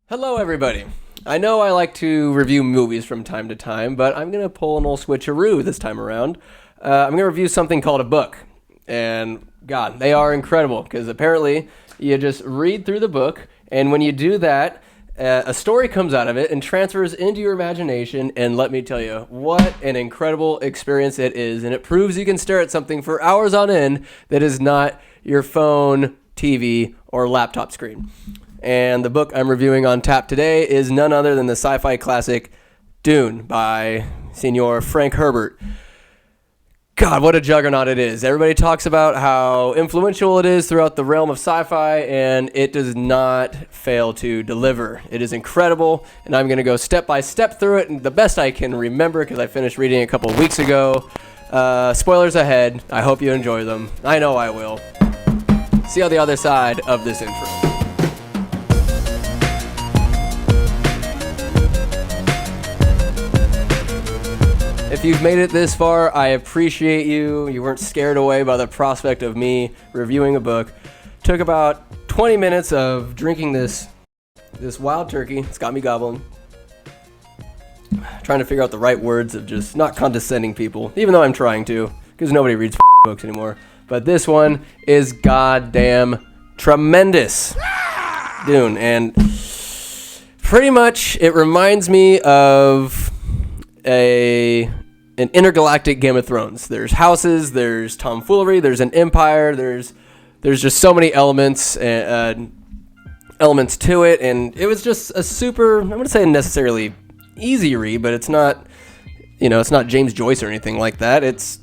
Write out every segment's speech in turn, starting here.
Hello, everybody. I know I like to review movies from time to time, but I'm going to pull an old switcheroo this time around. I'm going to review something called a book. And, God, they are incredible, because apparently you just read through the book, and when you do that, a story comes out of it and transfers into your imagination, and let me tell you, what an incredible experience it is, and it proves you can stare at something for hours on end that is not your phone, TV, or laptop screen. And the book I'm reviewing on tap today is none other than the sci-fi classic Dune by Senor Frank Herbert. God, what a juggernaut it is. Everybody talks about how influential it is throughout the realm of sci-fi, and it does not fail to deliver. It is incredible, and I'm going to go step by step through it, and the best I can remember because I finished reading it a couple of weeks ago. Spoilers ahead. I hope you enjoy them. I know I will. See you on the other side of this intro. If you've made it this far, I appreciate you. You weren't scared away by the prospect of me reviewing a book. Took about 20 minutes of drinking this wild turkey. It's got me gobbling. Trying to figure out the right words of just not condescending people, even though I'm trying to, because nobody reads books anymore. But this one is goddamn tremendous. Dune. And pretty much it reminds me of an intergalactic Game of Thrones. There's houses, there's tomfoolery, there's an empire, there's just so many elements to it, and it was just a super, I'm going to say necessarily easy read, but it's not, it's not James Joyce or anything like that. It's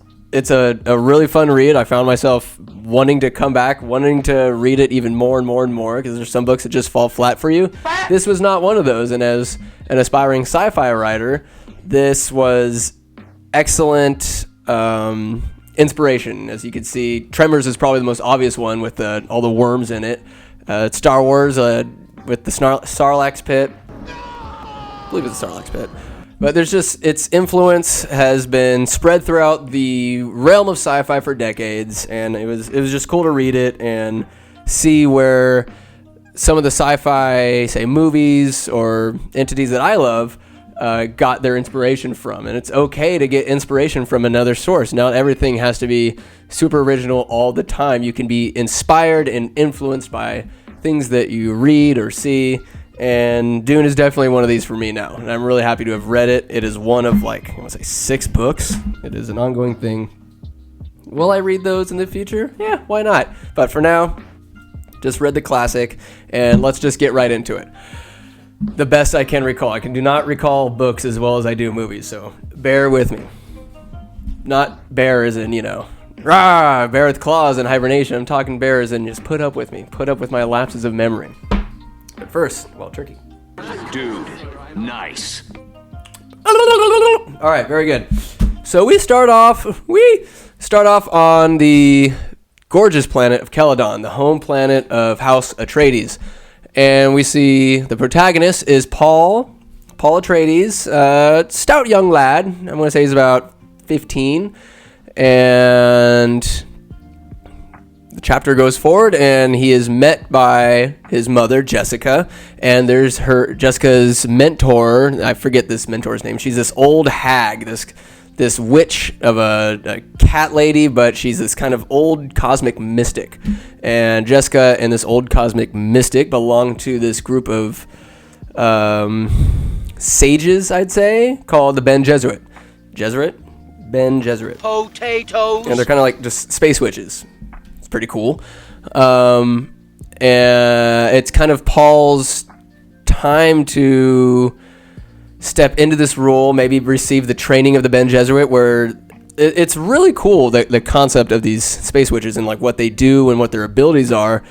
a really fun read. I found myself wanting to come back, wanting to read it even more and more and more, because there's some books that just fall flat for you. This was not one of those, and as an aspiring sci-fi writer, this was excellent inspiration. As you can see, Tremors is probably the most obvious one with all the worms in it. It's Star Wars with the Sarlacc pit. I believe it's the Sarlacc pit. But there's just, its influence has been spread throughout the realm of sci-fi for decades, and it was just cool to read it and see where some of the sci-fi, say, movies or entities that I love got their inspiration from. And it's okay to get inspiration from another source. Not everything has to be super original all the time. You can be inspired and influenced by things that you read or see. And Dune is definitely one of these for me now. And I'm really happy to have read it. It is one of 6 books. It is an ongoing thing. Will I read those in the future? Yeah, why not? But for now, just read the classic, and let's just get right into it. The best I can recall. I do not recall books as well as I do movies, so bear with me. Not bear as in, rah, bear with claws and hibernation. I'm talking bear as in just put up with me. Put up with my lapses of memory. But first, wild turkey. Dude, nice. All right, very good. So we start off on the gorgeous planet of Celadon, the home planet of House Atreides. And we see the protagonist is Paul Atreides, stout young lad. I'm going to say he's about 15. And the chapter goes forward, and he is met by his mother, Jessica. And there's Jessica's mentor. I forget this mentor's name. She's this old hag, this witch of a cat lady, but she's this kind of old cosmic mystic. And Jessica and this old cosmic mystic belong to this group of sages, I'd say, called the Bene Gesserit. Bene Gesserit. Potatoes. And they're kind of like just space witches. It's pretty cool. And it's kind of Paul's time to step into this role, maybe receive the training of the Bene Gesserit, where it's really cool, the concept of these space witches and what they do and what their abilities are.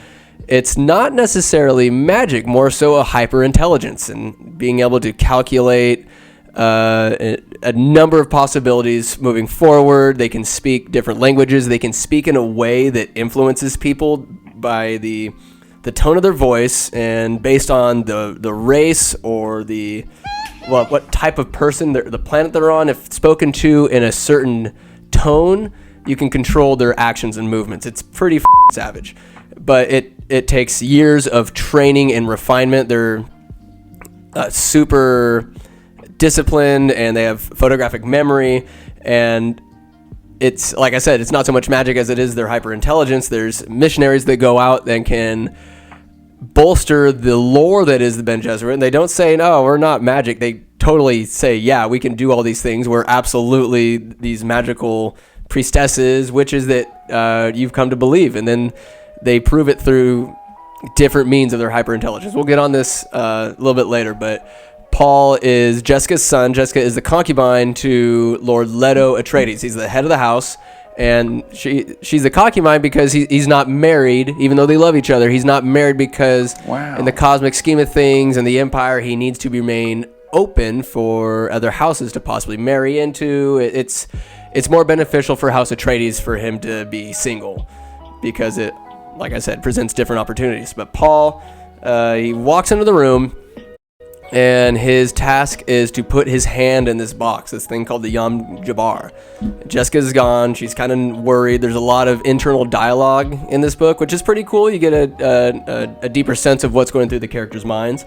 It's not necessarily magic, more so a hyper intelligence and being able to calculate a number of possibilities moving forward. They can speak different languages. They can speak in a way that influences people by the tone of their voice and based on the race or what type of person, the planet they're on. If spoken to in a certain tone, you can control their actions and movements. It's pretty savage, but it takes years of training and refinement. They're super disciplined, and they have photographic memory. And it's, like I said, it's not so much magic as it is their hyper intelligence. There's missionaries that go out and can bolster the lore that is the Bene Gesserit, and they don't say, no, we're not magic. They totally say, yeah, we can do all these things. We're absolutely these magical priestesses, witches that you've come to believe. And then they prove it through different means of their hyper intelligence. We'll get on this a little bit later, but Paul is Jessica's son. Jessica is the concubine to Lord Leto Atreides. He's the head of the house. And she's a concubine because he's not married, even though they love each other. He's not married because in the cosmic scheme of things and the empire, he needs to remain open for other houses to possibly marry into. It's more beneficial for House Atreides for him to be single because it, like I said, presents different opportunities. But Paul, he walks into the room, and his task is to put his hand in this box, this thing called the Yom Jabbar. Jessica's gone. She's kind of worried. There's a lot of internal dialogue in this book, which is pretty cool. You get a deeper sense of what's going through the characters' minds.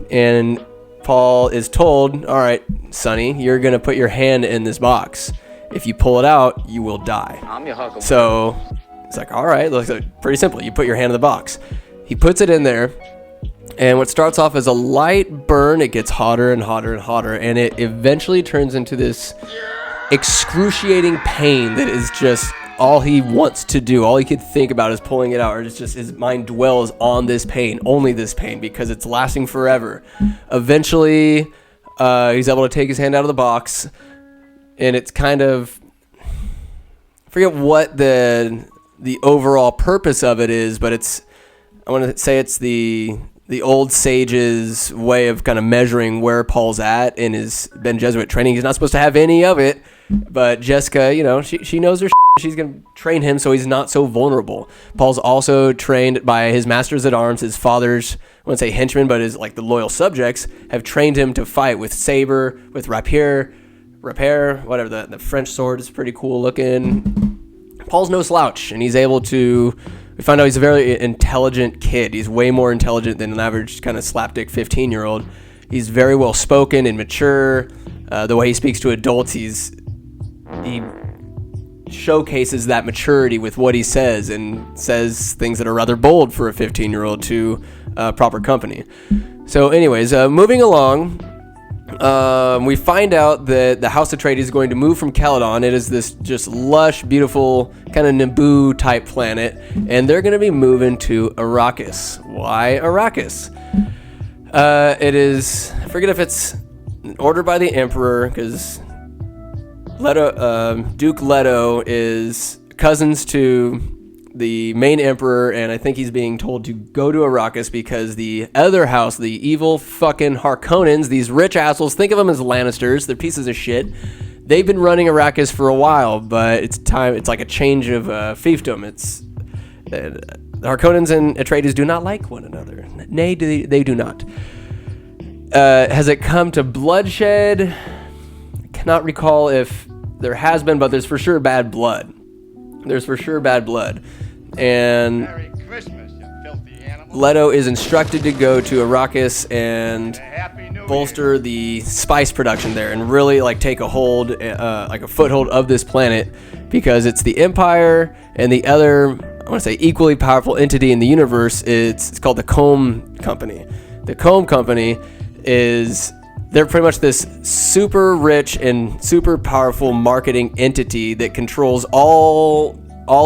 And Paul is told, all right, Sonny, you're going to put your hand in this box. If you pull it out, you will die. So it's like, all right, looks like pretty simple. You put your hand in the box. He puts it in there. And what starts off as a light burn, it gets hotter and hotter and hotter, and it eventually turns into this excruciating pain that is just all he wants to do. All he could think about is pulling it out, or it's just his mind dwells on this pain, only this pain, because it's lasting forever. Eventually, he's able to take his hand out of the box, and it's kind of, I forget what the overall purpose of it is, but I want to say it's the old sage's way of kind of measuring where Paul's at in his Bene Gesserit training. He's not supposed to have any of it, but Jessica, she knows her shit. She's going to train him so he's not so vulnerable. Paul's also trained by his masters at arms. His father's, I wouldn't say henchmen, but his the loyal subjects have trained him to fight with saber, with rapier, whatever. The French sword is pretty cool looking. Paul's no slouch, and he's able to. We find out he's a very intelligent kid. He's way more intelligent than an average kind of slapdick 15-year-old. He's very well spoken and mature. The way he speaks to adults, he showcases that maturity with what he says, and says things that are rather bold for a 15-year-old to proper company. So anyways, moving along, we find out that the House Atreides is going to move from Caledon. It is this just lush, beautiful, kind of Naboo type planet, and they're going to be moving to Arrakis. Why Arrakis? It is, I forget if it's ordered by the Emperor, because Duke Leto is cousins to the main emperor, and I think he's being told to go to Arrakis because the other house, the evil fucking Harkonnens, these rich assholes, think of them as Lannisters, they're pieces of shit. They've been running Arrakis for a while, but it's time. It's like a change of fiefdom. The Harkonnens and Atreides do not like one another. Nay, they do not. Has it come to bloodshed? I cannot recall if there has been, but there's for sure bad blood. And Merry Christmas, you filthy animal. Leto is instructed to go to Arrakis and Happy New bolster the spice production there, and really take a hold, like a foothold of this planet, because it's the Empire and the other, I want to say, equally powerful entity in the universe. It's called the Comb Company. The Comb Company they're pretty much this super rich and super powerful marketing entity that controls all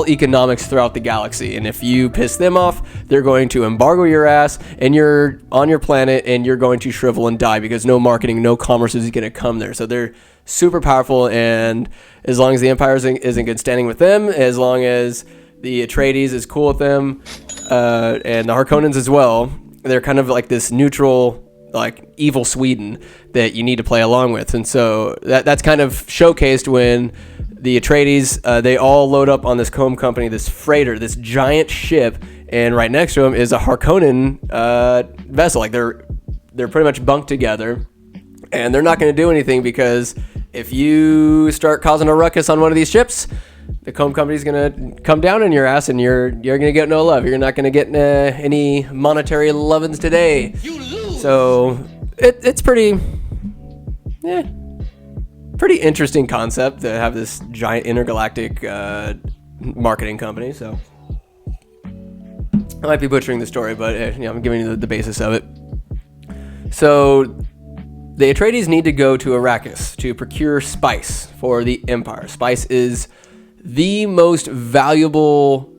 economics throughout the galaxy. And if you piss them off, they're going to embargo your ass, and you're on your planet, and you're going to shrivel and die, because no marketing, no commerce is going to come there. So they're super powerful, and as long as the Empire is in good standing with them, as long as the Atreides is cool with them, and the Harkonnens as well, they're kind of like this neutral, evil Sweden that you need to play along with. And so that's kind of showcased when the Atreides, they all load up on this Comb Company, this freighter, this giant ship, and right next to them is a Harkonnen vessel. They're pretty much bunked together, and they're not going to do anything, because if you start causing a ruckus on one of these ships, the Comb Company's going to come down on your ass, and you're going to get no love. You're not going to get any monetary lovin's today. So it's pretty, pretty interesting concept to have this giant intergalactic marketing company. So I might be butchering the story, but I'm giving you the basis of it. So the Atreides need to go to Arrakis to procure spice for the Empire. Spice is the most valuable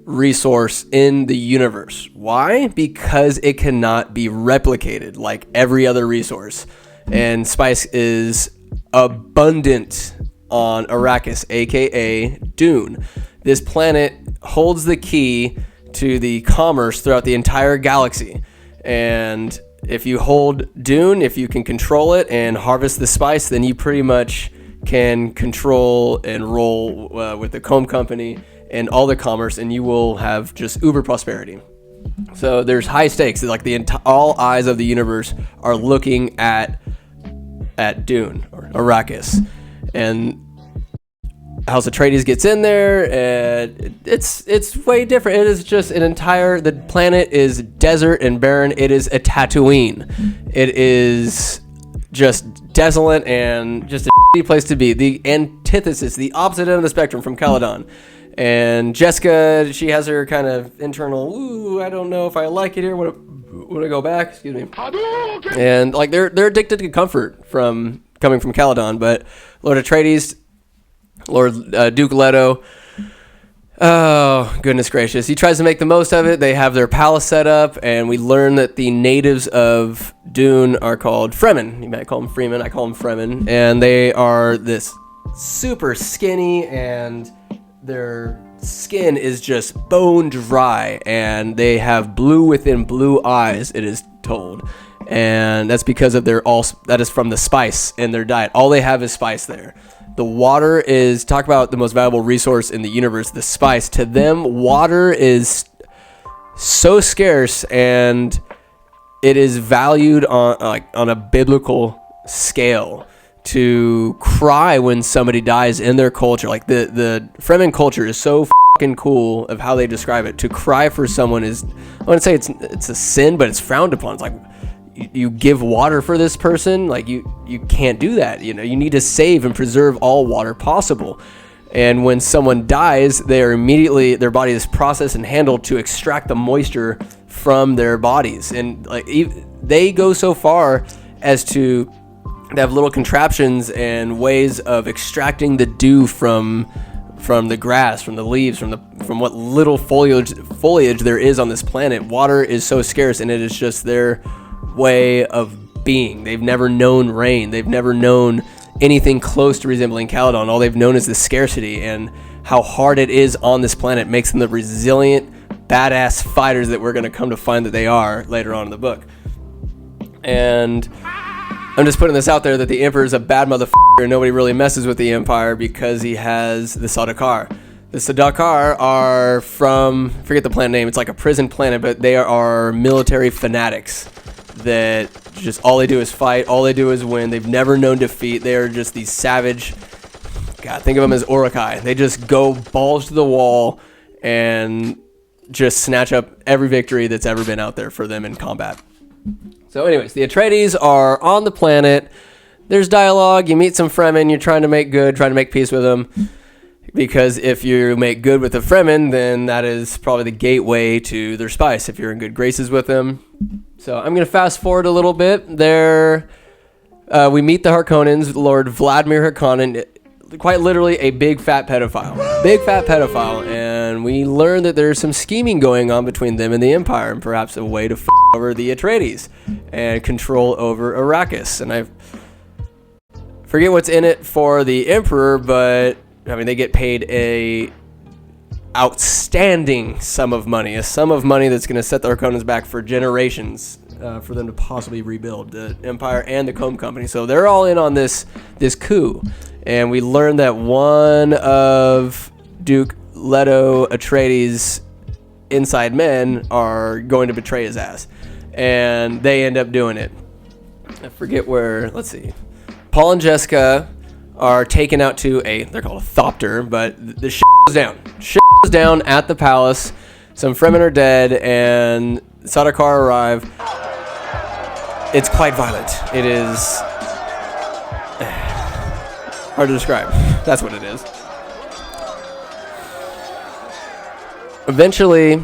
resource in the universe. Why? Because it cannot be replicated like every other resource. And spice is abundant on Arrakis, aka Dune. This planet holds the key to the commerce throughout the entire galaxy. And if you hold Dune, if you can control it and harvest the spice, then you pretty much can control and roll with the comb company and all the commerce, and you will have just uber prosperity. So there's high stakes. Like all eyes of the universe are looking at Dune or Arrakis, and House Atreides gets in there, and it's way different. It is just the planet is desert and barren. It is a Tatooine. It is just desolate and just a shitty place to be. The antithesis, the opposite end of the spectrum from Caladan. And Jessica, she has her kind of internal, ooh, I don't know if I like it here. Want to go back? Excuse me. And like they're addicted to comfort from coming from Caladan, but Lord Atreides, Lord Duke Leto, oh goodness gracious, he tries to make the most of it. They have their palace set up, and we learn that the natives of Dune are called Fremen. You might call them Freemen. I call them Fremen, and they are this super skinny, and their skin is just bone dry, and they have blue within blue eyes, it is told. And that's because of that is from the spice in their diet. All they have is spice there. The water is, talk about the most valuable resource in the universe, the spice. To them, water is so scarce, and it is valued on a biblical scale. To cry when somebody dies in their culture, like the Fremen culture is so fucking cool of how they describe it. To cry for someone is, I wouldn't say it's a sin, but it's frowned upon. It's like you give water for this person, like you can't do that. You need to save and preserve all water possible. And when someone dies, their body is processed and handled to extract the moisture from their bodies, and like they go so far as to have little contraptions and ways of extracting the dew from the grass, from the leaves, from what little foliage there is on this planet. Water is so scarce, and it is just their way of being. They've never known rain. They've never known anything close to resembling Caladan. All they've known is the scarcity, and how hard it is on this planet makes them the resilient, badass fighters that we're going to come to find that they are later on in the book. And I'm just putting this out there that the Emperor is a bad motherfucker, and nobody really messes with the Empire because he has the Sardaukar. The Sardaukar are from, forget the planet name, it's like a prison planet, but they are military fanatics that just all they do is fight, all they do is win. They've never known defeat. They are just these savage, God, think of them as Urukai. They just go balls to the wall and just snatch up every victory that's ever been out there for them in combat. So anyways, the Atreides are on the planet. There's dialogue. You meet some Fremen. You're trying to make peace with them. Because if you make good with the Fremen, then that is probably the gateway to their spice, if you're in good graces with them. So I'm going to fast forward a little bit. We meet the Harkonnens, Lord Vladimir Harkonnen, quite literally a big fat pedophile. Big fat pedophile. And we learn that there's some scheming going on between them and the Empire, and perhaps a way to over the Atreides and control over Arrakis. And I forget what's in it for the Emperor, but I mean, they get paid a outstanding sum of money that's going to set the Harkonnens back for generations, for them to possibly rebuild the Empire and the Comb Company. So they're all in on this coup, and we learn that one of Duke Leto Atreides' inside men are going to betray his ass, and they end up doing it. I forget where. Let's see. Paul and Jessica are taken out to they're called a thopter, but the shit goes down. Shit goes down at the palace. Some Fremen are dead, and Sardaukar arrive. it's quite violent. It is hard to describe. That's what it is. Eventually,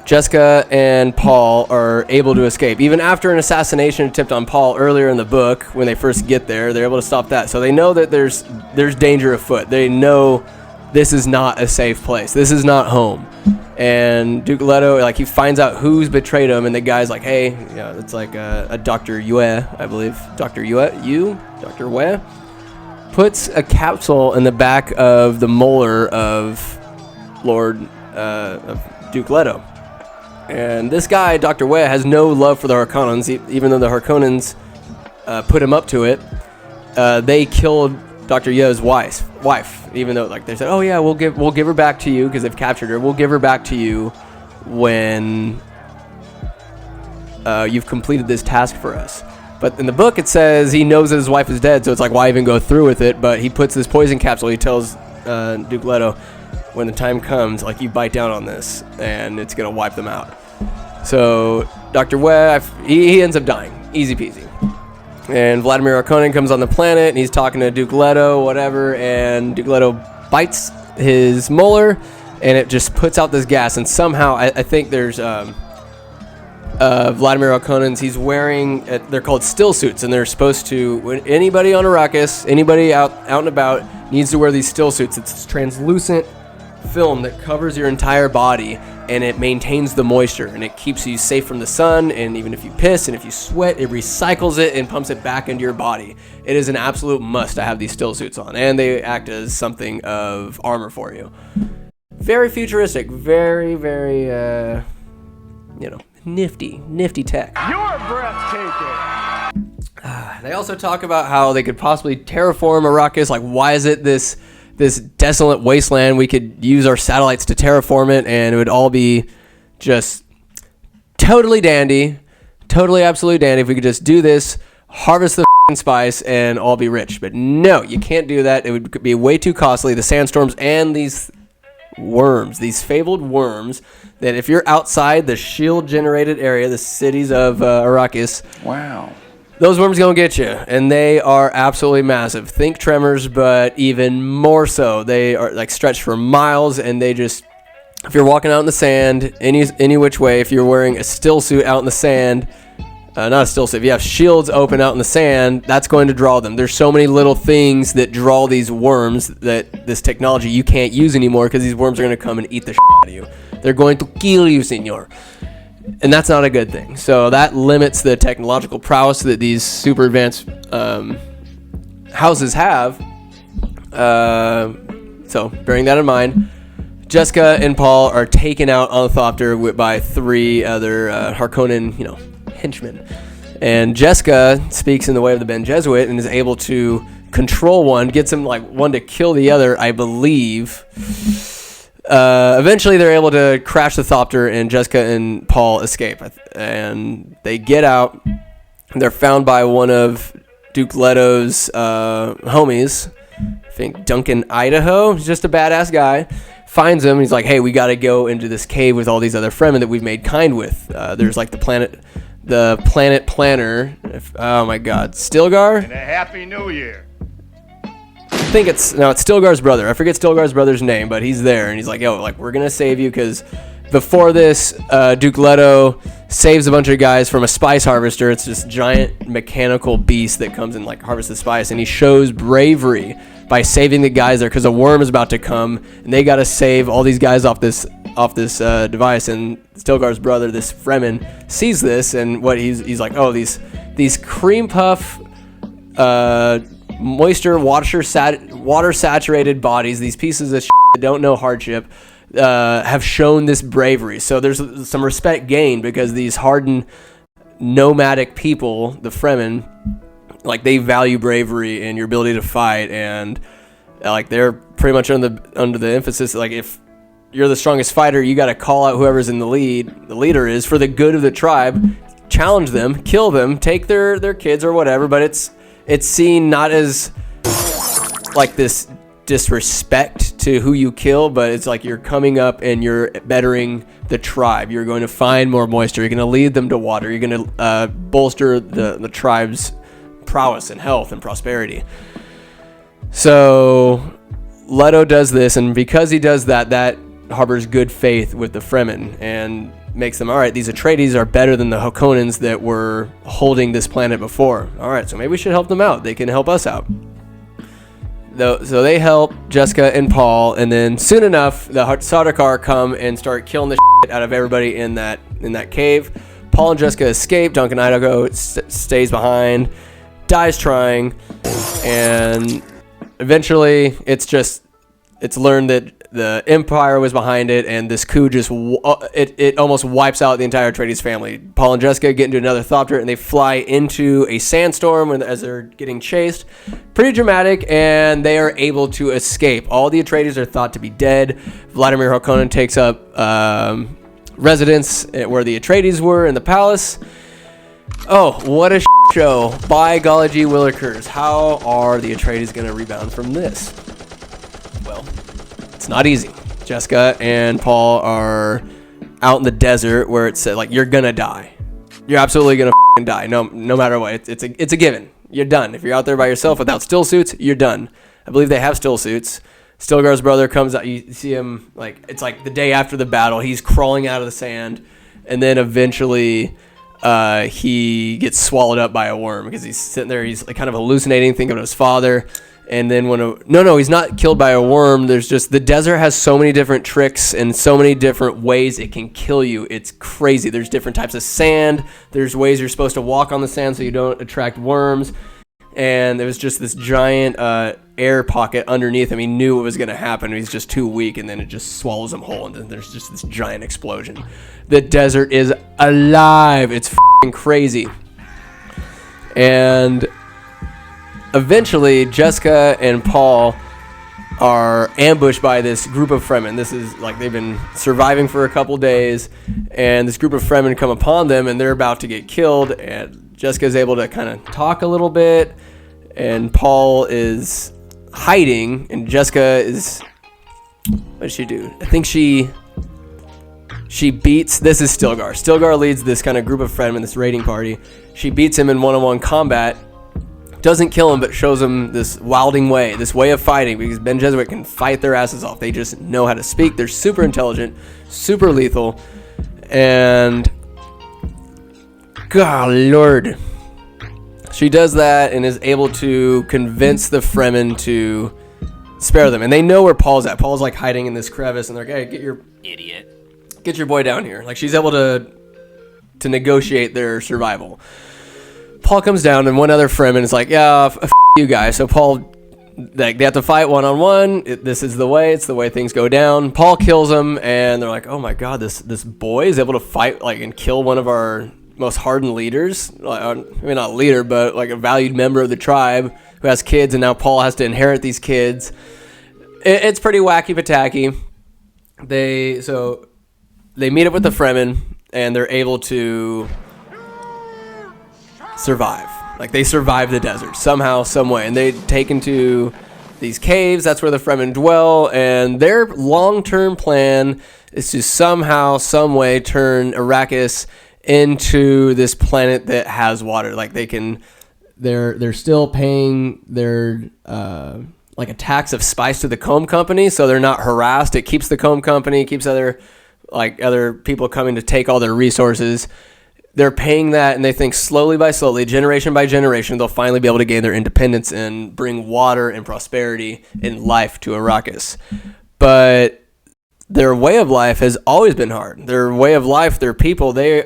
Jessica and Paul are able to escape. Even after an assassination attempt on Paul earlier in the book, when they first get there, they're able to stop that. So they know that there's danger afoot. They know this is not a safe place. This is not home. And Duke Leto, like, he finds out who's betrayed him, and the guy's like, hey, it's like a Dr. Yue, I believe. Dr. Yue? Dr. Yue? Puts a capsule in the back of the molar of of Duke Leto. And this guy, Dr. Yue, has no love for the Harkonnens, even though the Harkonnens put him up to it. They killed Dr. Yue's wife, even though, like, they said, oh yeah, we'll give her back to you because they've captured her. We'll give her back to you when you've completed this task for us. But in the book, it says he knows that his wife is dead, so it's like, why even go through with it? But he puts this poison capsule. He tells Duke Leto, when the time comes, like, you bite down on this, and it's gonna wipe them out. So Dr. Yue, he ends up dying, easy peasy. And Vladimir Harkonnen comes on the planet, and he's talking to Duke Leto, whatever, and Duke Leto bites his molar, and it just puts out this gas. And somehow, I think there's Vladimir Harkonnen's, he's wearing, they're called still suits, and they're supposed to, when anybody on Arrakis, anybody out and about, needs to wear these still suits. It's this translucent film that covers your entire body, and it maintains the moisture, and it keeps you safe from the sun. And even if you piss and if you sweat, it recycles it and pumps it back into your body. It is an absolute must to have these still suits on, and they act as something of armor for you. Very futuristic, very, very nifty tech. You're breathtaking. They also talk about how they could possibly terraform Arrakis. Like, why is it this desolate wasteland? We could use our satellites to terraform it, and it would all be just totally dandy, totally absolutely dandy if we could just do this, harvest the spice, and all be rich. But no, you can't do that. It would be way too costly. The sandstorms and these worms, these fabled worms, that if you're outside the shield-generated area, the cities of Arrakis, Wow. those worms gonna get you, and they are absolutely massive. Think Tremors, but even more so. They are like stretched for miles, and they just, if you're walking out in the sand, any which way, if you're wearing a still suit out in the sand, not a still suit, if you have shields open out in the sand, that's going to draw them. There's so many little things that draw these worms that this technology you can't use anymore, because these worms are going to come and eat the shit out of you. They're going to kill you, senor. And that's not a good thing. So that limits the technological prowess that these super advanced houses have. So bearing that in mind, Jessica and Paul are taken out on the Thopter by 3 other Harkonnen, henchmen. And Jessica speaks in the way of the Ben Jesuit and is able to control one, gets him like one to kill the other, I believe. Eventually, they're able to crash the Thopter, and Jessica and Paul escape. And they get out. They're found by one of Duke Leto's homies. I think Duncan Idaho. He's just a badass guy. Finds him. And he's like, hey, we got to go into this cave with all these other Fremen that we've made kind with. There's like the planet planner. Oh, my God. Stilgar? And a happy new year. I think it's Stilgar's brother. I forget Stilgar's brother's name, but he's there, and he's like, yo, like, we're gonna save you, because before this, Duke Leto saves a bunch of guys from a spice harvester. It's this giant mechanical beast that comes and like harvests the spice, and he shows bravery by saving the guys there, because a worm is about to come, and they gotta save all these guys off this device. And Stilgar's brother, this Fremen, sees this, and what he's like, oh, these cream puff moisture, water saturated bodies, these pieces of shit that don't know hardship, have shown this bravery. So there's some respect gained, because these hardened nomadic people, the Fremen, like, they value bravery and your ability to fight, and like, they're pretty much under the emphasis, like, if you're the strongest fighter, you got to call out whoever's in the leader is, for the good of the tribe, challenge them, kill them, take their kids or whatever. But it's seen not as like this disrespect to who you kill, but it's like you're coming up and you're bettering the tribe. You're going to find more moisture. You're going to lead them to water. You're going to bolster the tribe's prowess and health and prosperity. So Leto does this, and because he does that, that harbors good faith with the Fremen and makes them, all right, these Atreides are better than the Harkonnens that were holding this planet before. All right, so maybe we should help them out. They can help us out. So they help Jessica and Paul, and then soon enough, the Sardaukar come and start killing the shit out of everybody in that cave. Paul and Jessica escape. Duncan Idaho stays behind, dies trying, and eventually it's learned that the Empire was behind it, and this coup just it almost wipes out the entire Atreides family. Paul and Jessica get into another thopter, and they fly into a sandstorm as they're getting chased. Pretty dramatic, and they are able to escape. All the Atreides are thought to be dead. Vladimir Harkonnen takes up residence where the Atreides were in the palace. Oh, what a show. By golly gee willikers. How are the Atreides going to rebound from this? Well, it's not easy. Jessica and Paul are out in the desert where it's like, you're gonna die. You're absolutely gonna die. No matter what. It's a given. You're done. If you're out there by yourself without still suits, you're done. I believe they have still suits. Stilgar's brother comes out. You see him it's like the day after the battle. He's crawling out of the sand, and then eventually he gets swallowed up by a worm because he's sitting there. He's like kind of hallucinating, thinking of his father. And then he's not killed by a worm. There's just, the desert has so many different tricks and so many different ways it can kill you. It's crazy. There's different types of sand. There's ways you're supposed to walk on the sand so you don't attract worms. And there was just this giant air pocket underneath him. He knew it was going to happen. He's just too weak, and then it just swallows him whole. And then there's just this giant explosion. The desert is alive. It's f***ing crazy. And eventually, Jessica and Paul are ambushed by this group of Fremen. This is like they've been surviving for a couple days, and this group of Fremen come upon them, and they're about to get killed. And Jessica's able to kind of talk a little bit, and Paul is hiding, and Jessica is, what does she do? I think she beats, this is Stilgar. Stilgar leads this kind of group of Fremen, this raiding party. She beats him in one-on-one combat. Doesn't kill him, but shows him this wilding way, this way of fighting, because Ben Jesuit can fight their asses off. They just know how to speak. They're super intelligent, super lethal, and God Lord. She does that and is able to convince the Fremen to spare them. And they know where Paul's at. Paul's like hiding in this crevice, and they're like, hey, get your boy down here. Like, she's able to negotiate their survival. Paul comes down, and one other Fremen is like, yeah, f you guys. So Paul, they have to fight one-on-one. This is the way. It's the way things go down. Paul kills him, and they're like, oh my God, this boy is able to fight and kill one of our most hardened leaders. I mean, not leader, but like a valued member of the tribe who has kids, and now Paul has to inherit these kids. It's pretty wacky patacky. They meet up with the Fremen, and they're able to survive. Like, they survive the desert somehow, some way, and they take into these caves. That's where the Fremen dwell, and their long-term plan is to somehow, some way turn Arrakis into this planet that has water. Like, they're still paying their like a tax of spice to the comb company, so they're not harassed. It keeps the comb company, keeps other people coming to take all their resources. They're paying that, and they think slowly by slowly, generation by generation, they'll finally be able to gain their independence and bring water and prosperity and life to Arrakis. But their way of life has always been hard. Their way of life, their people, they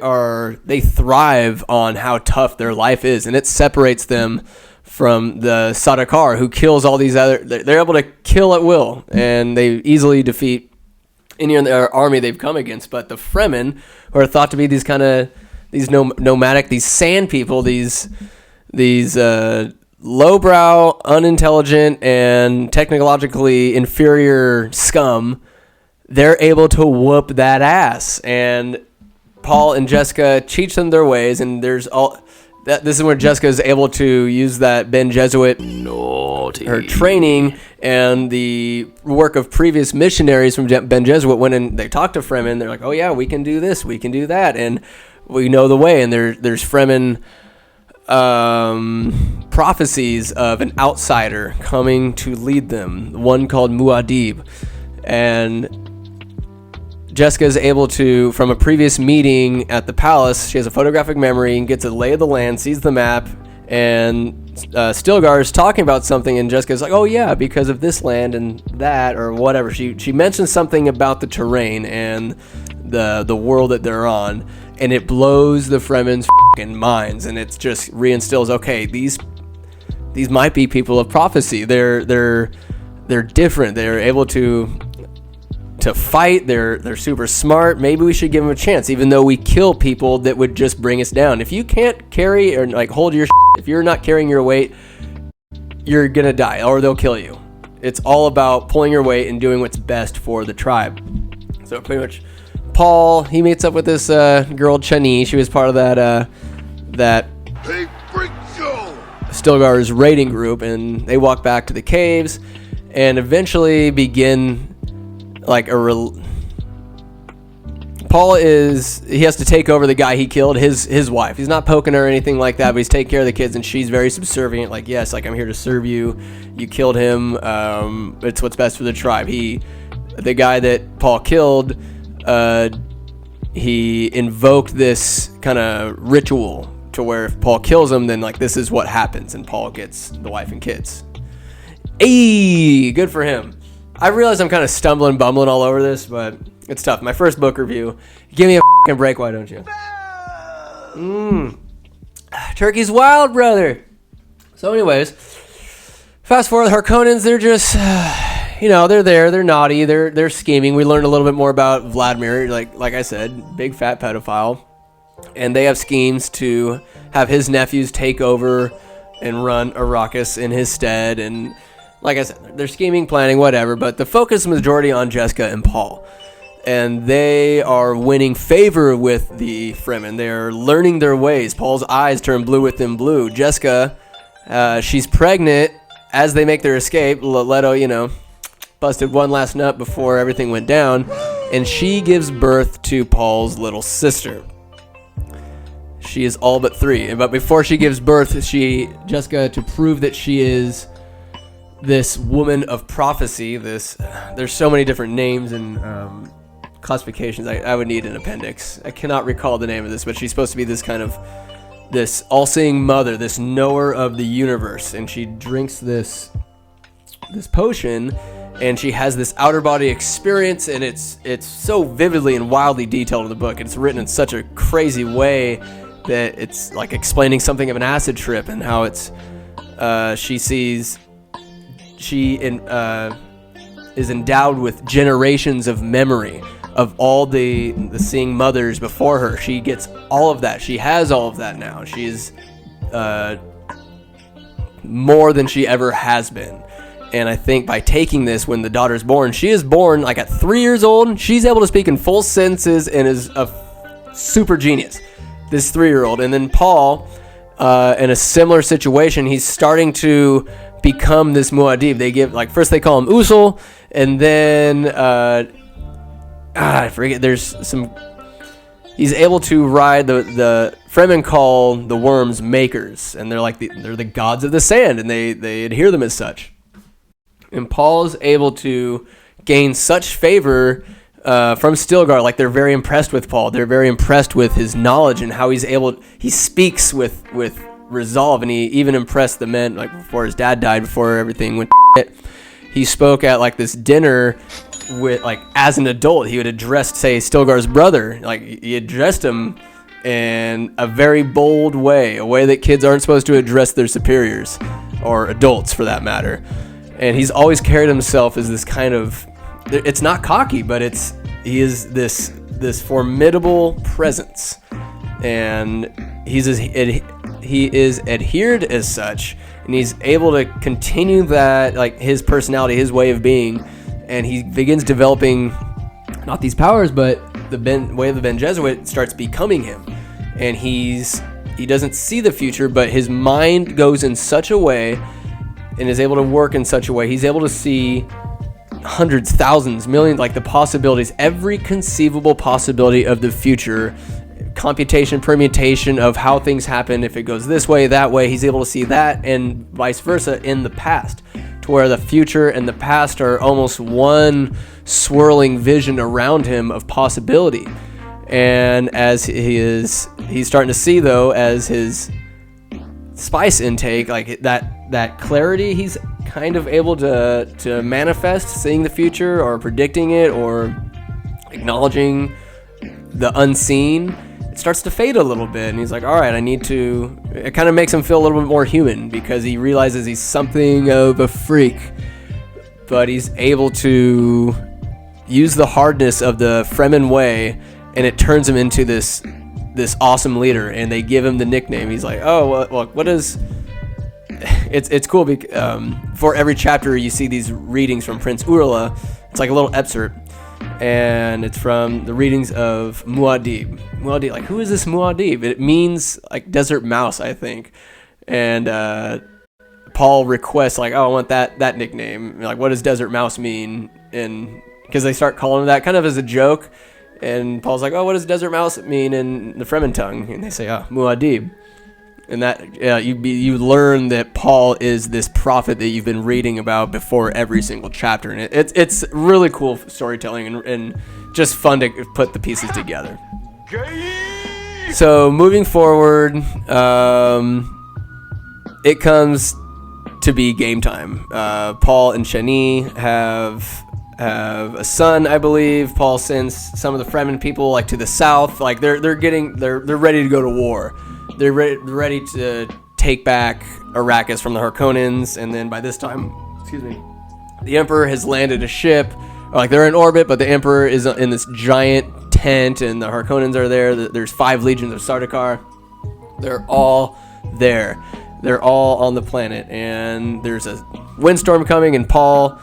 thrive on how tough their life is, and it separates them from the Sardaukar, who kills all these other. They're able to kill at will, and they easily defeat any other army they've come against. But the Fremen, who are thought to be these nomadic, these sand people, these lowbrow, unintelligent, and technologically inferior scum, they're able to whoop that ass. And Paul and Jessica teach them their ways, and this is where Jessica is able to use that Ben Jesuit, her training, and the work of previous missionaries from Ben Jesuit. When they talk to Fremen, they're like, "Oh yeah, we can do this, we can do that," and we know the way. And there's Fremen prophecies of an outsider coming to lead them. One called Muad'Dib, and Jessica is able to, from a previous meeting at the palace, she has a photographic memory and gets a lay of the land, sees the map, and Stilgar is talking about something, and Jessica's like, "Oh yeah, because of this land and that," or whatever. She mentions something about the terrain and the world that they're on, and it blows the Fremen's fucking minds, and it just reinstills, okay, these might be people of prophecy. They're different. They're able to fight. They're super smart. Maybe we should give them a chance, even though we kill people that would just bring us down. If you can't carry or like hold your if you're not carrying your weight, you're gonna die or they'll kill you. It's all about pulling your weight and doing what's best for the tribe. So pretty much Paul, he meets up with this girl Chani. She was part of that Big freak show. Stilgar's raiding group, and they walk back to the caves and eventually begin like Paul he has to take over the guy he killed, his wife. He's not poking her or anything like that, but he's taking care of the kids, and she's very subservient, like, yes, like, I'm here to serve you. You killed him. It's what's best for the tribe. The guy that Paul killed, he invoked this kind of ritual to where if Paul kills him, then like this is what happens, and Paul gets the wife and kids. Hey, good for him. I realize I'm kind of stumbling, bumbling all over this, but it's tough. My first book review. Give me a fucking break, why don't you? Turkey's wild, brother. So anyways, fast forward, the Harkonnens, they're just, they're there, they're naughty, they're scheming. We learned a little bit more about Vladimir, like I said, big fat pedophile. And they have schemes to have his nephews take over and run Arrakis in his stead, and like I said, they're scheming, planning, whatever, but the focus is majority on Jessica and Paul. And they are winning favor with the Fremen. They're learning their ways. Paul's eyes turn blue with them blue. Jessica, she's pregnant as they make their escape. Leto, busted one last nut before everything went down. And she gives birth to Paul's little sister. She is all but 3. But before she gives birth, Jessica, to prove that she is this woman of prophecy, there's so many different names and classifications. I would need an appendix. I cannot recall the name of this, but she's supposed to be this kind of this all-seeing mother, this knower of the universe, and she drinks this potion, and she has this outer body experience, and it's so vividly and wildly detailed in the book. It's written in such a crazy way that it's like explaining something of an acid trip, and how it's she is endowed with generations of memory of all the seeing mothers before her. She gets all of that. She has all of that now. She's more than she ever has been. And I think by taking this, when the daughter's born, she is born like at 3 years old. She's able to speak in full sentences and is a super genius, this 3-year-old. And then Paul, in a similar situation, he's starting to become this Muad'Dib. They give, like, first they call him Usul, and then I forget, he's able to ride the Fremen call the worms makers, and they're like they're the gods of the sand, and they adhere them as such. And Paul's able to gain such favor from Stilgar. Like, they're very impressed with Paul. They're very impressed with his knowledge and how he speaks with resolve, and he even impressed the men, like, before his dad died, before everything went to shit. He spoke at like this dinner with, like, as an adult, he would address, say, Stilgar's brother. Like, he addressed him in a very bold way, a way that kids aren't supposed to address their superiors, or adults for that matter. And he's always carried himself as this kind of, it's not cocky, but he is this formidable presence, and he is adhered as such, and he's able to continue that, like, his personality, his way of being, and he begins developing not these powers, but the way of the Ben Jesuit starts becoming him, and he's he doesn't see the future, but his mind goes in such a way and is able to work in such a way. He's able to see hundreds, thousands, millions, like the possibilities, every conceivable possibility of the future, computation, permutation of how things happen. If it goes this way, that way, he's able to see that, and vice versa in the past, to where the future and the past are almost one swirling vision around him of possibility. And as he's starting to see, though, as his spice intake, like that clarity, he's kind of able to manifest seeing the future or predicting it or acknowledging the unseen. It starts to fade a little bit, and he's like, all right, it kind of makes him feel a little bit more human, because he realizes he's something of a freak, but he's able to use the hardness of the Fremen way, and it turns him into this awesome leader. And they give him the nickname. He's like, oh, well, what is... It's cool because for every chapter you see these readings from Prince Urla. It's like a little excerpt, and it's from the readings of Muad'Dib. Muad'Dib, like, who is this Muad'Dib? It means like desert mouse, I think. And Paul requests, like, oh, I want that nickname. Like, what does desert mouse mean? And because they start calling him that kind of as a joke, and Paul's like, oh, what does desert mouse mean in the Fremen tongue? And they say, oh, Muad'Dib. And that you learn that Paul is this prophet that you've been reading about before every single chapter, and it's really cool storytelling and just fun to put the pieces together. So moving forward, it comes to be game time. Paul and Shani have a son, I believe. Paul sends some of the Fremen people like to the south, like they're ready to go to war. They're ready to take back Arrakis from the Harkonnens, and then by this time, the Emperor has landed a ship. Like, they're in orbit, but the Emperor is in this giant tent, and the Harkonnens are there. There's 5 legions of Sardaukar. They're all there. They're all on the planet, and there's a windstorm coming, and Paul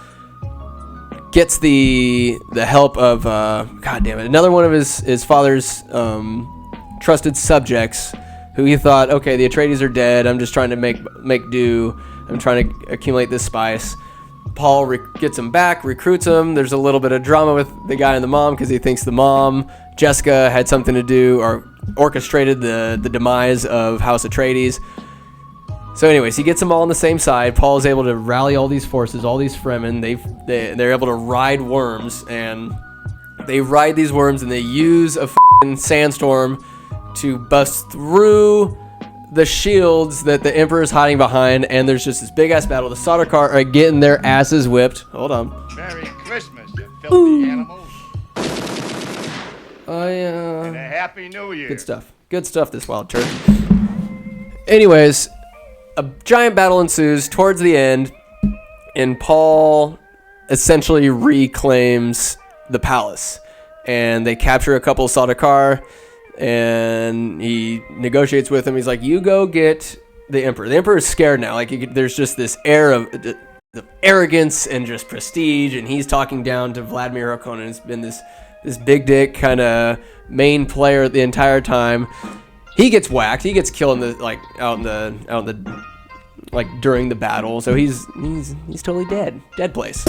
gets the help of another one of his father's trusted subjects, who he thought, okay, the Atreides are dead. I'm just trying to make do. I'm trying to accumulate this spice. Paul gets him back, recruits him. There's a little bit of drama with the guy and the mom, because he thinks the mom, Jessica, had something to do or orchestrated the demise of House Atreides. So anyways, he gets them all on the same side. Paul is able to rally all these forces, all these Fremen. They're able to ride worms, and they ride these worms, and they use a sandstorm to bust through the shields that the Emperor is hiding behind, and there's just this big ass battle. The Sardaukar are getting their asses whipped. Hold on. Merry Christmas, you filthy animals. And a Happy New Year. Good stuff, this wild turd. Anyways, a giant battle ensues towards the end, and Paul essentially reclaims the palace, and they capture a couple of Sardaukar. And he negotiates with him. He's like, you go get the Emperor. The Emperor is scared now. Like, there's just this air of arrogance and just prestige. And he's talking down to Vladimir Harkonnen. It's been this big dick kind of main player the entire time. He gets whacked. He gets killed out in the during the battle. So he's totally dead. Dead place.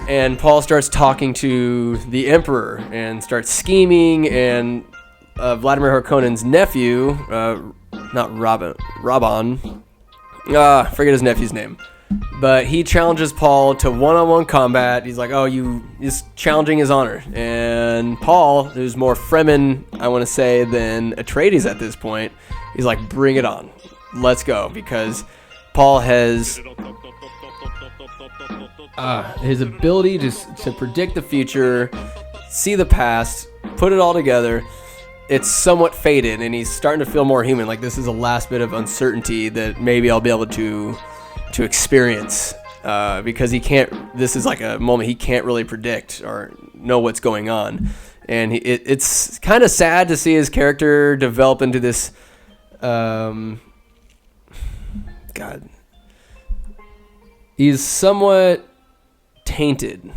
And Paul starts talking to the Emperor and starts scheming, and Vladimir Harkonnen's nephew, not Rabban, forget his nephew's name, but he challenges Paul to one-on-one combat. He's like, he's challenging his honor. And Paul, who's more Fremen, I want to say, than Atreides at this point, he's like, bring it on. Let's go, because Paul has... his ability to predict the future, see the past, put it all together. It's somewhat faded, and he's starting to feel more human. Like, this is a last bit of uncertainty that maybe I'll be able to experience, because he can't. This is like a moment he can't really predict or know what's going on, and it's kind of sad to see his character develop into this. He's somewhat tainted,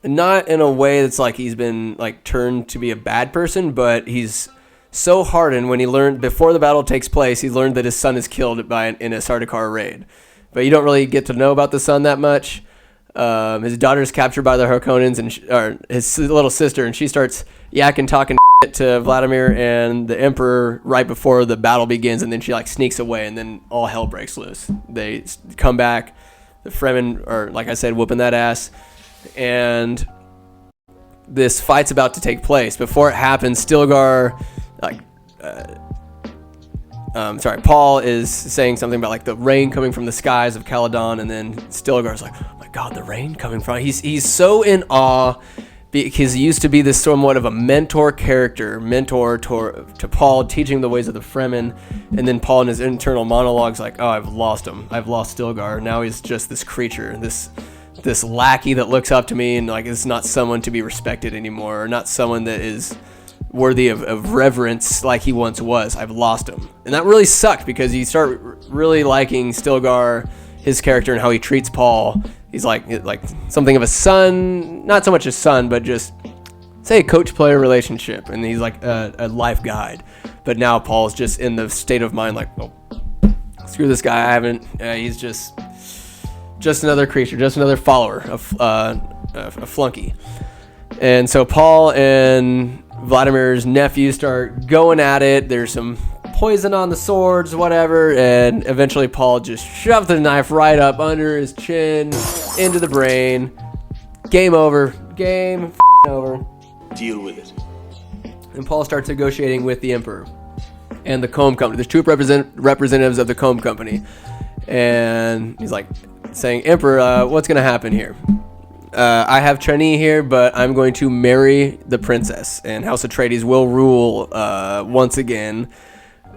not in a way that's like he's been like turned to be a bad person, but he's so hardened when he learned before the battle takes place. He learned that his son is killed in a Sardaukar raid, but you don't really get to know about the son that much. His daughter is captured by the Harkonnens or his little sister, and she starts yakking, talking to Vladimir and the Emperor right before the battle begins, and then she like sneaks away, and then all hell breaks loose. They come back, the Fremen are, like I said, whooping that ass, and this fight's about to take place. Before it happens, Stilgar, Paul is saying something about like the rain coming from the skies of Caladan, and then Stilgar's like, oh my god, the rain coming from... He's so in awe because he used to be this somewhat of a mentor to Paul, teaching the ways of the Fremen, and then Paul in his internal monologues like, oh, I've lost him. I've lost Stilgar. Now he's just this creature, this lackey that looks up to me and like is not someone to be respected anymore, or not someone that is worthy of reverence like he once was. I've lost him. And that really sucked because you start really liking Stilgar, his character, and how he treats Paul. He's like something of a son, not so much a son, but just say a coach-player relationship, and he's like a life guide. But now Paul's just in the state of mind like, oh, screw this guy, he's just another creature, just another follower, a flunky. And so Paul and Vladimir's nephew start going at it. There's some poison on the swords, whatever, and eventually Paul just shoves the knife right up under his chin, into the brain. Game over. Game over. Deal with it. And Paul starts negotiating with the Emperor and the Comb Company. There's two representatives of the Comb Company. And he's like saying, Emperor, what's going to happen here? I have Chani here, but I'm going to marry the princess, and House Atreides will rule once again.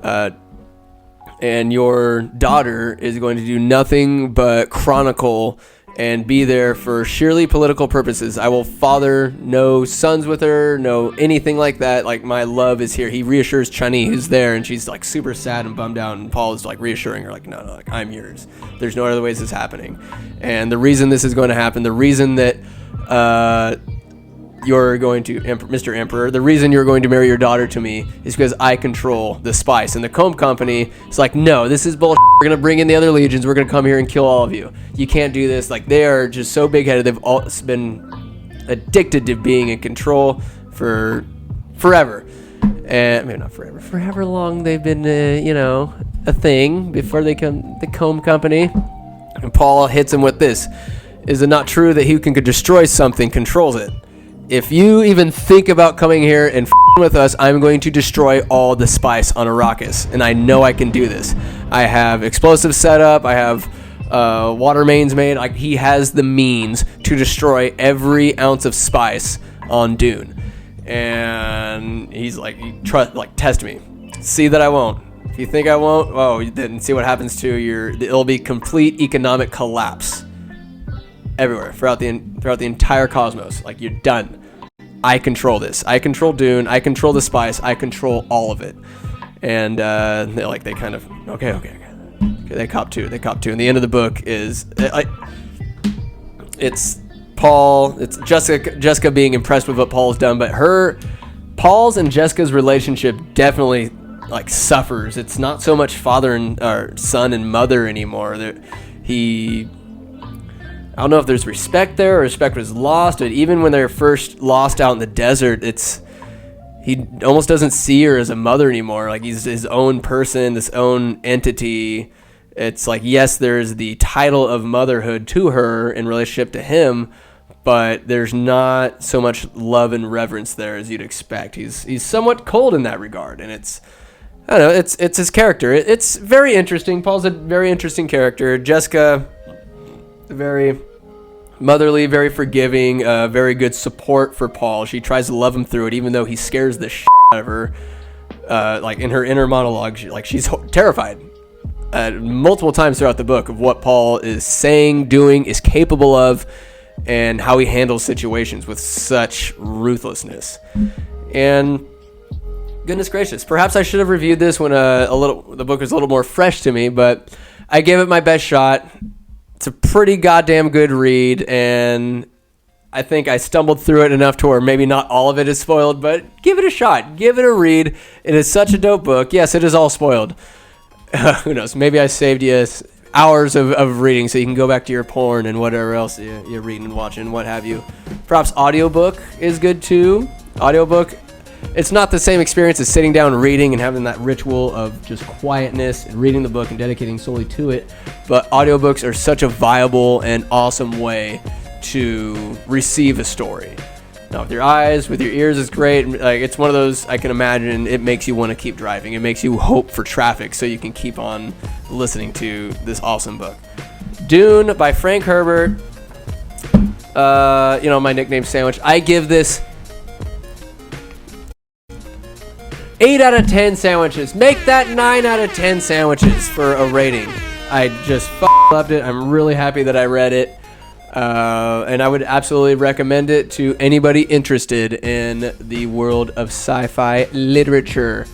And your daughter is going to do nothing but chronicle and be there for sheerly political purposes. I will father no sons with her, no anything like that. Like, my love is here. He reassures Chani, who's there, and she's like super sad and bummed out, and Paul is like reassuring her, like, no, like, I'm yours. There's no other ways this is happening. And the reason this is going to happen, the reason that you're going to, Mr. Emperor, the reason you're going to marry your daughter to me is because I control the spice. And the Comb Company is like, no, this is bullshit. We're going to bring in the other legions. We're going to come here and kill all of you. You can't do this. Like, they are just so big-headed. They've all been addicted to being in control for forever. And maybe not forever. Forever long they've been, a thing before they come the Comb Company. And Paul hits him with this. Is it not true that he can destroy something, controls it? If you even think about coming here and with us, I'm going to destroy all the spice on Arrakis. And I know I can do this. I have explosives set up. I have water mains made. Like, he has the means to destroy every ounce of spice on Dune. And he's like, test me. See that I won't. If you think I won't, oh, then see what happens to it'll be complete economic collapse everywhere throughout the entire cosmos. Like, you're done. I control this. I control Dune. I control the spice. I control all of it. And they kind of okay. They cop to. And the end of the book is it's Paul. It's Jessica being impressed with what Paul's done, but Paul's and Jessica's relationship definitely suffers. It's not so much father or son and mother anymore. I don't know if there's respect there or respect was lost, but even when they're first lost out in the desert, he almost doesn't see her as a mother anymore. Like, he's his own person, this own entity. It's like, yes, there's the title of motherhood to her in relationship to him, but there's not so much love and reverence there as you'd expect. He's somewhat cold in that regard, and I don't know, it's his character. It's very interesting. Paul's a very interesting character. Jessica, very motherly, very forgiving, very good support for Paul. She tries to love him through it, even though he scares the shit out of her. In her inner monologue, she's terrified multiple times throughout the book of what Paul is saying, doing, is capable of, and how he handles situations with such ruthlessness. And goodness gracious, perhaps I should have reviewed this when the book was a little more fresh to me, but I gave it my best shot. It's a pretty goddamn good read, and I think I stumbled through it enough to where maybe not all of it is spoiled, but give it a shot. Give it a read. It is such a dope book. Yes, it is all spoiled. Who knows? Maybe I saved you hours of reading so you can go back to your porn and whatever else you're reading and watching, what have you. Perhaps audiobook is good too. Audiobook, it's not the same experience as sitting down and reading and having that ritual of just quietness and reading the book and dedicating solely to it. But audiobooks are such a viable and awesome way to receive a story. Now, with your eyes, with your ears is great. Like, it's one of those, I can imagine, it makes you want to keep driving. It makes you hope for traffic so you can keep on listening to this awesome book. Dune by Frank Herbert. My nickname Sandwich. I give this 8 out of 10 sandwiches. Make that 9 out of 10 sandwiches for a rating. I just loved it. I'm really happy that I read it. And I would absolutely recommend it to anybody interested in the world of sci-fi literature.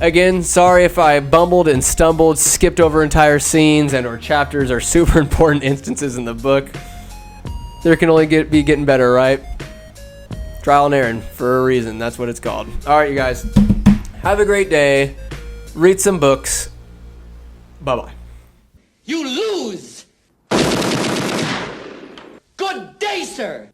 Again, sorry if I bumbled and stumbled, skipped over entire scenes and or chapters or super important instances in the book. There can only be getting better, right? Trial and error for a reason. That's what it's called. All right, you guys. Have a great day. Read some books. Bye-bye. You lose! Good day, sir!